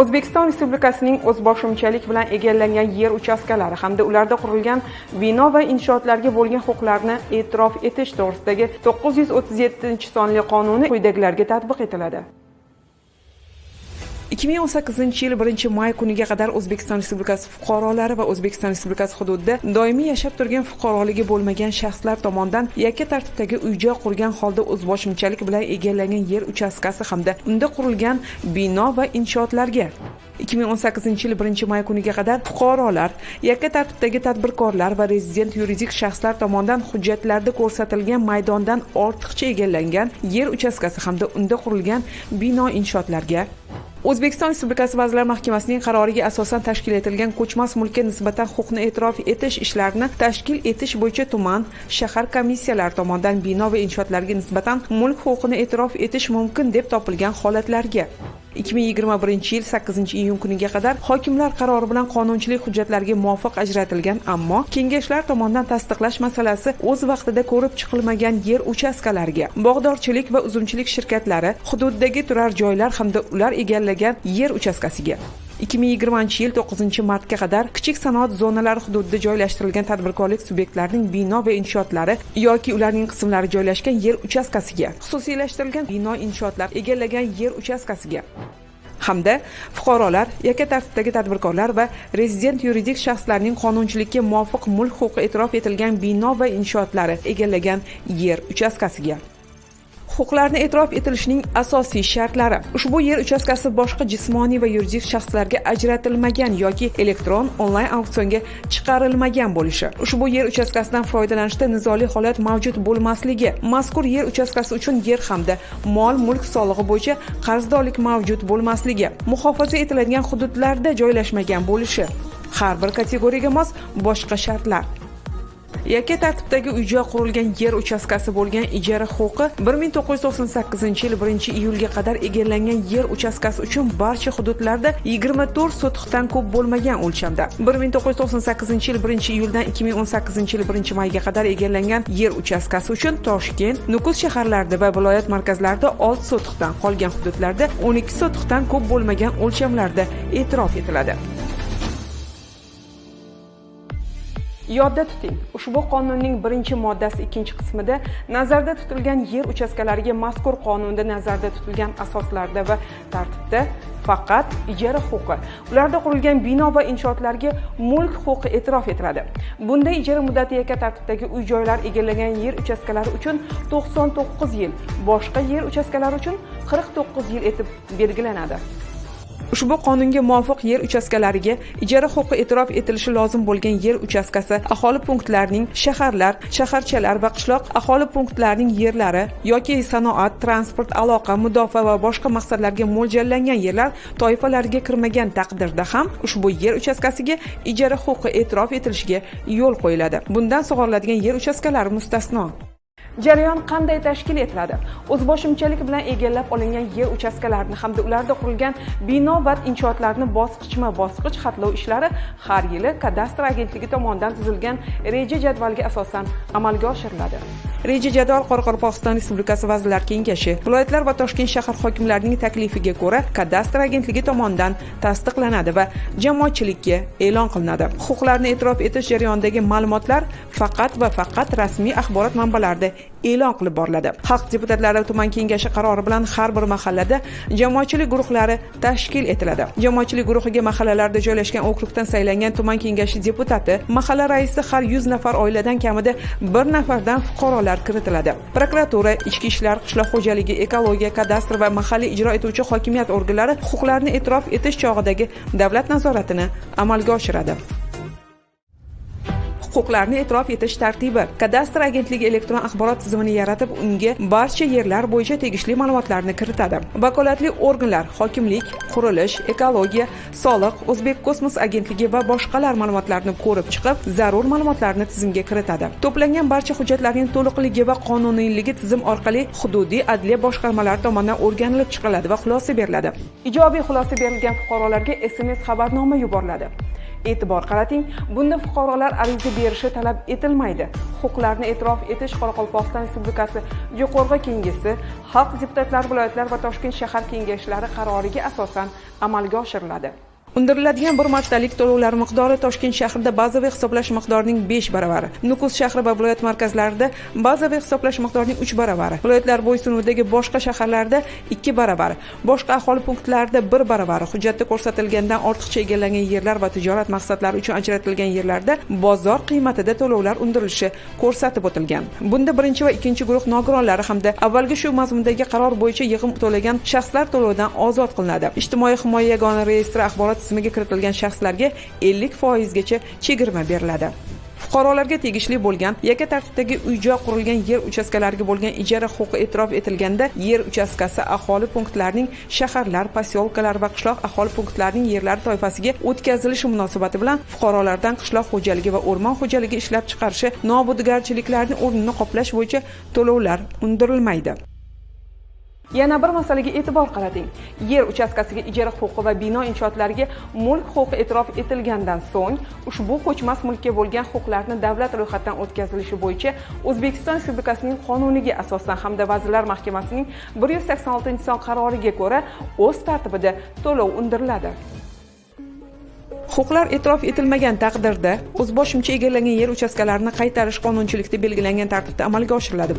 O'zbekiston Respublikasining o'zboshimchalik bilan egallangan yer uchastkalari hamda ularda qurilgan bino va inshootlarga bo'lgan huquqlarni e'tirof etish to'g'risidagi 937-sonli qonuni quyidagilarga tatbiq etiladi. 2018-yil 1-may kuniga qadar O'zbekiston Respublikasi fuqarolari va O'zbekiston Respublikasi hududida doimiy yashab turgan fuqaroligi bo'lmagan shaxslar tomonidan yakka tartibdagi uy-joy qurgan holda o'zboshimchalik bilan egallangan yer uchastkasi hamda unda qurilgan bino va inshootlarga 2018-yil 1-may kuniga qadar fuqarolar, yakka tartibdagi tadbirkorlar va rezident yuridik shaxslar tomonidan hujjatlarda ko'rsatilgan maydondan ortiqcha egallangan yer uchastkasi hamda unda qurilgan bino inshootlarga O'zbekiston Respublikasi Vazirlar Mahkamasining qaroriga asosan tashkil etilgan ko'chmas mulkka nisbatan huquqni e'tirof etish ishlarini tashkil etish bo'yicha tuman, shahar komissiyalari tomonidan bino va inshootlarga nisbatan mulk huquqini e'tirof etish mumkin deb topilgan holatlarga 2021-yil 8-iyun kuniga qadar hokimlar qarori bilan qonunchilik hujjatlariga muvofiq ajratilgan, ammo kengashlar tomonidan tasdiqlash masalasi o'z vaqtida ko'rib chiqilmagan yer uchastkalariga, bog'dorchilik va uzumchilik shirkatlari, hududdagi turar joylar hamda ular egallagan yer uchastkasiga 2020-yil 9-martga qadar kichik sanoat zonalari hududida joylashtirilgan tadbirkorlik subyektlarining bino va inshootlari yoki ularning qismlari joylashgan yer uchastkasiga, xususiylashtirilgan bino inshootlar egallagan yer uchastkasiga hamda fuqarolar, yakka tartibdagi tadbirkorlar va rezident yuridik shaxslarning qonunchilikka muvofiq mulk huquqi e'tirof etilgan bino va inshootlari egallagan yer uchastkasiga. Huquqlarni e'tirof etilishining asosiy shartlari: ushbu yer uchastkasi boshqa jismoniy va yuridik shaxslarga ajratilmagan yoki elektron onlayn auksionga chiqarilmagan bo'lishi, ushbu yer uchastkasidan foydalanishda nizoli holat mavjud bo'lmasligi, mazkur yer uchastkasi uchun yer hamda mol-mulk solig'i bo'yicha qarzdorlik mavjud bo'lmasligi, muhofaza etiladigan hududlarda joylashmagan bo'lishi, har bir kategoriyaga mos boshqa shartlar. Yakka tartibdagi uy-joy qurilgan yer uchastkasi bo'lgan ijara huquqi 1998-yil 1-iyulga qadar egallangan yer uchastkasi uchun barcha hududlarda 24 sotixdan ko'p bo'lmagan o'lchamda, 1998-yil 1-iyuldan 2018-yil 1-mayga qadar egallangan yer uchastkasi uchun Toshkent, Nukus shaharlarida va viloyat markazlarida 6 sotixdan, qolgan hududlarda 12 sotixdan ko'p bo'lmagan o'lchamlarda e'tirof etiladi. Yodda tuting, ushbu qonunning 1-moddasi 2-qismida nazarda tutilgan yer uchastkalariga mazkur qonunda nazarda tutilgan asoslarda va tartibda faqat ijara huquqi, ularda qurilgan bino va inshootlarga mulk huquqi e'tirof etiladi. Bunda ijara muddati yakka tartibdagi uy-joylar egallagan yer uchastkalari uchun 99 yil, boshqa yer uchastkalari uchun 49 yil etib belgilanadi. Ushbu qonunga muvofiq yer uchastkalariga ijara huquqi e'tirof etilishi lozim bo'lgan yer uchastkasi aholi punktlarining, shaharlar, shaharchalar va qishloq aholi punktlarining yerlari yoki sanoat, transport, aloqa, mudofaa va boshqa maqsadlarga mo'ljallangan yerlar toifalariga kirmagan taqdirda ham ushbu yer uchastkasiga ijara huquqi e'tirof etilishiga yo'l qo'yiladi. Bundan sug'oriladigan yer uchastkalari mustasno. Jarayon qanday tashkil etiladi? O'zboshimchalik bilan egallab olingan yer uchastkalarini hamda ularda qurilgan bino va inshootlarni bosqichma-bosqich xatlov ishlari har yili kadastr agentligi tomonidan tuzilgan reja jadvalga asosan amalga oshiriladi. Reja jadval Qoraqalpog'iston Respublikasi Vazirlar Kengashi, viloyatlar va Toshkent shahar hokimlarining taklifiga ko'ra kadastr agentligi tomonidan tasdiqlanadi va jamoatchilikka e'lon qilinadi. Huquqlarni e'tirof etish jarayonidagi ma'lumotlar faqat va faqat rasmiy axborot manbalarida e'lon qilib boriladi. Xalq deputatlari tuman kengashi qarori bilan har bir mahallada jamoatchilik guruhlari tashkil etiladi. Jamoatchilik guruhiga mahallalarda joylashgan okrugdan saylangan tuman kengashi deputati, mahalla raisi har 100 nafar oiladan kamida 1 nafardan fuqarolar kiritiladi. Prokuratura, ichki ishlar, qishloq xo'jaligi, ekologiya, kadastr va mahalliy ijro etuvchi hokimiyat organlari huquqlarni e'tirof etish chog'idagi davlat nazoratini amalga oshiradi. Huquqlarni e'tirof etish tartibi: kadastr agentligi elektron axborot tizimini yaratib, unga barcha yerlar bo'yicha tegishli ma'lumotlarni kiritadi. Vakolatli organlar, hokimlik, qurilish, ekologiya, soliq, O'zbek kosmos agentligi va boshqalar ma'lumotlarni ko'rib chiqib, zarur ma'lumotlarni tizimga kiritadi. To'plangan barcha hujjatlarning to'liqligi va qonuniyligi tizim orqali hududiy adliya boshqarmalari tomonidan o'rganilib chiqiladi va xulosa beriladi. Ijobiy xulosa berilgan fuqarolarga SMS xabarnoma yuboriladi. E'tibor qarating, bunda fuqarolar ariza berishi talab etilmaydi. Huquqlarni e'tirof etish Qoraqalpog'iston Respublikasi Yuqorgi Kengesi, Xalq deputatlari viloyatlar va Toshkent shahar kengashlari qaroriga asosan amalga oshiriladi. Undiriladigan bir martalik to'lovlar miqdori Toshkent shahrida bazaviy hisoblash miqdorining 5 baravari, Nukus shahri va viloyat markazlarida bazaviy hisoblash miqdorining 3 baravari, viloyatlar bo'ysunuvidagi boshqa shaharlarda 2 baravari, boshqa aholi punktlarida 1 baravari, hujjatda ko'rsatilgandan ortiqcha egallangan yerlar va tijorat maqsadlari uchun ajratilgan yerlarda bozor qiymatida to'lovlar undirilishi ko'rsatib o'tilgan. Bunda birinchi va ikkinchi guruh nogironlari hamda avvalgi shu mazmundagi qaror bo'yicha yig'im to'lagan shaxslar to'lovdan ozod qilinadi. Ijtimoiy himoya yagona reyestri axborot tizimiga kiritilgan shaxslarga 50% gacha chegirma beriladi. Fuqarolarga tegishli bo'lgan yakka tartibdagi uy-joy qurilgan yer uchastkalariga bo'lgan ijara huquqi e'tirof etilganda yer uchastkasi aholi punktlarining shaharlar, posyolkalar va qishloq aholi punktlarining yerlari toifasiga o'tkazilishi munosabati bilan fuqarolardan qishloq xo'jaligi va o'rmon xo'jaligi ishlab chiqarishi nobudgarchiliklarning o'rnini qoplash bo'yicha to'lovlar undirilmaydi. Yana bir masalaga e'tibor qarating. Yer uchastkasiga ijara huquqi va bino inshootlariga mulk huquqi e'tirof etilgandan so'ng ushbu ko'chmas mulkka bo'lgan huquqlarni davlat ro'yxatidan o'tkazilishi bo'yicha O'zbekiston Respublikasining qonuniga asosan hamda Vazirlar Mahkamasining 186-son qaroriga ko'ra o'z tartibida to'lov undiriladi. Huquqlar e'tirof etilmagan taqdirda o'zboshimcha egallangan yer uchastkalarini qaytarish qonunchilikda belgilangan tartibda amalga oshiriladi.